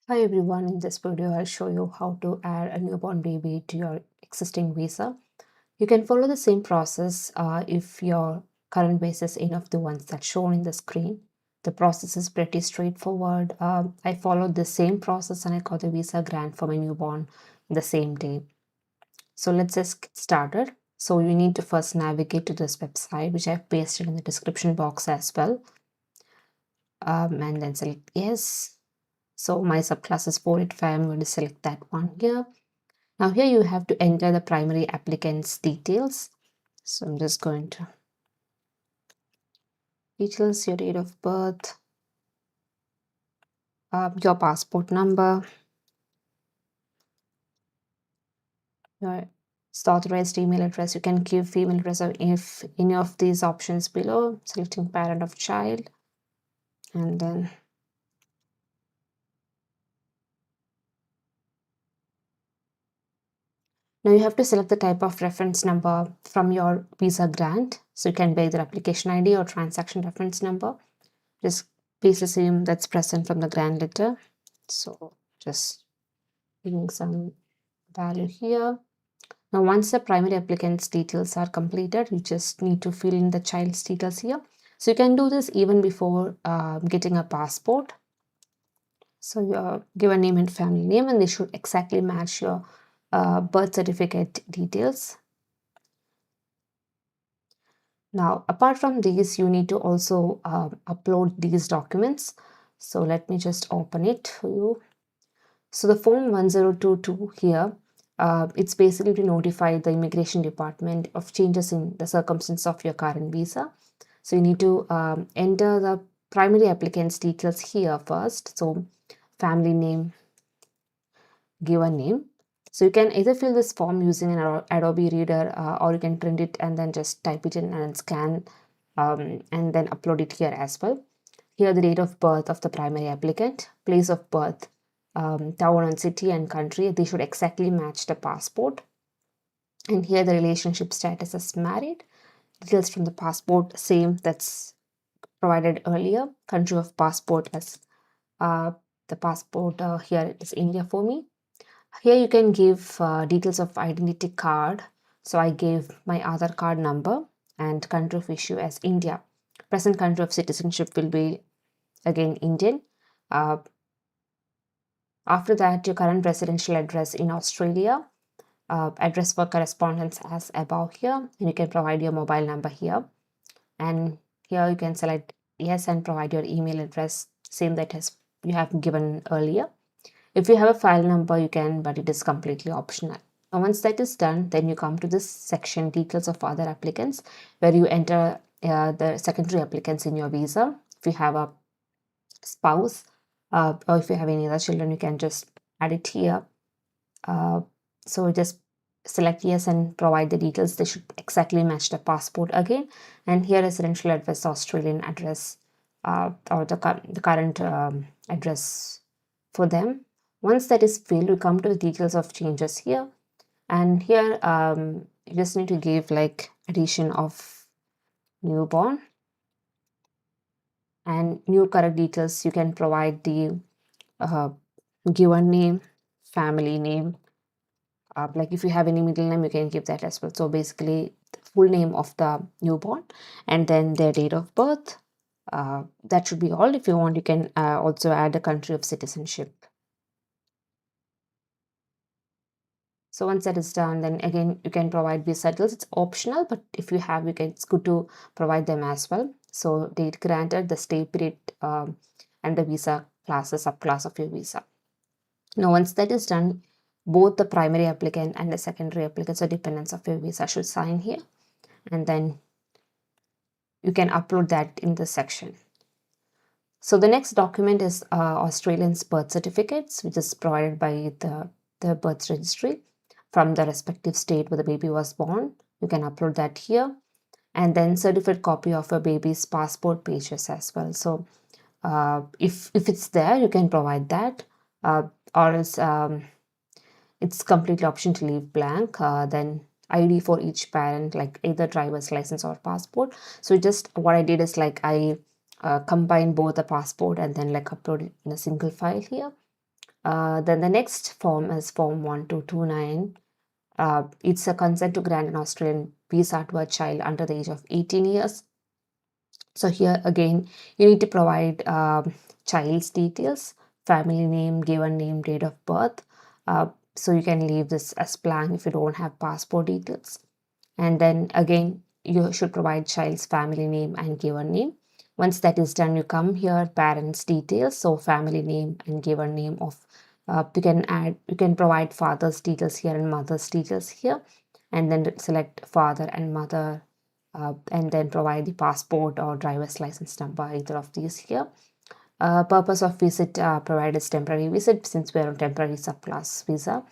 Hi everyone, in this video I'll show you how to add a newborn baby to your existing visa. You can follow the same process if your current visa is any of the ones that's shown in the screen. The process is pretty straightforward. I followed the same process and I got the visa grant for my newborn the same day. So let's just get started. So you need to first navigate to this website, which I've pasted in the description box as well. And then select yes. So my subclass is 485. I'm going to select that one here. Now here you have to enter the primary applicant's details. So I'm just going to details, your date of birth, your passport number, your authorized email address. You can give email address if any of these options below, selecting parent of child, and then now you have to select the type of reference number from your visa grant. So you can be either application ID or transaction reference number. Just paste the same that's present from the grant letter. So just giving some value here. Now once the primary applicant's details are completed, you just need to fill in the child's details here. So you can do this even before getting a passport. So your given name and family name, and they should exactly match your birth certificate details. Now, apart from these, you need to also upload these documents. So let me just open it for you. So the form 1022 here, it's basically to notify the immigration department of changes in the circumstance of your current visa. So you need to enter the primary applicant's details here first. So family name, given name. So you can either fill this form using an Adobe Reader or you can print it and then just type it in and scan and then upload it here as well. Here the date of birth of the primary applicant, place of birth, town and city and country, they should exactly match the passport. And here the relationship status is married. Details from the passport, same that's provided earlier. Country of passport as the passport here is India for me. Here you can give details of identity card. So I gave my Aadhaar card number and country of issue as India. Present country of citizenship will be again Indian. After that, your current residential address in Australia, address for correspondence as above here, and you can provide your mobile number here. And here you can select yes and provide your email address, same that as you have given earlier. If you have a file number, you can, but it is completely optional. And once that is done, then you come to this section, details of other applicants, where you enter the secondary applicants in your visa. If you have a spouse or if you have any other children, you can just add it here. So just select yes and provide the details. They should exactly match the passport again. And here residential address, Australian address, or the current address for them. Once that is filled, we come to the details of changes here. And here you just need to give like addition of newborn and new correct details. You can provide the given name, family name. Like if you have any middle name, you can give that as well. So basically the full name of the newborn and then their date of birth. That should be all. If you want, you can also add a country of citizenship. So once that is done, then again, you can provide visa details. It's optional, but if you have, it's good to provide them as well. So date granted, the stay period, and the visa class, the subclass of your visa. Now, once that is done, both the primary applicant and the secondary applicants or dependents of your visa should sign here. And then you can upload that in this section. So the next document is Australian's birth certificates, which is provided by the birth registry from the respective state where the baby was born. You can upload that here. And then certified copy of a baby's passport pages as well. So if it's there, you can provide that, or else it's completely option to leave blank. Then ID for each parent, like either driver's license or passport. So just what I did is like I combine both the passport and then like upload it in a single file here. Then the next form is form 1229. It's a consent to grant an Australian visa to a child under the age of 18 years. So here again, you need to provide child's details, family name, given name, date of birth. So you can leave this as blank if you don't have passport details. And then again, you should provide child's family name and given name. Once that is done, you come here, parents details, so family name and given name of, you can provide father's details here and mother's details here, and then select father and mother, and then provide the passport or driver's license number, either of these here. Purpose of visit, provide as temporary visit since we're on temporary subclass visa.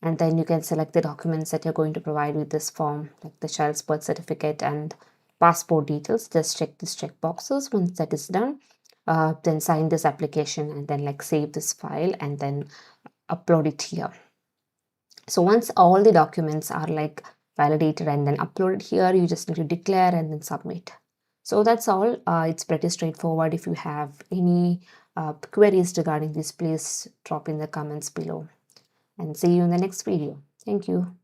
And then you can select the documents that you're going to provide with this form, like the child's birth certificate and passport details. Just check these check boxes. Once that is done, then sign this application and then like save this file and then upload it here. So once all the documents are like validated and then uploaded here, you just need to declare and then submit. So that's all. It's pretty straightforward. If you have any queries regarding this, please drop in the comments below, and see you in the next video. Thank you.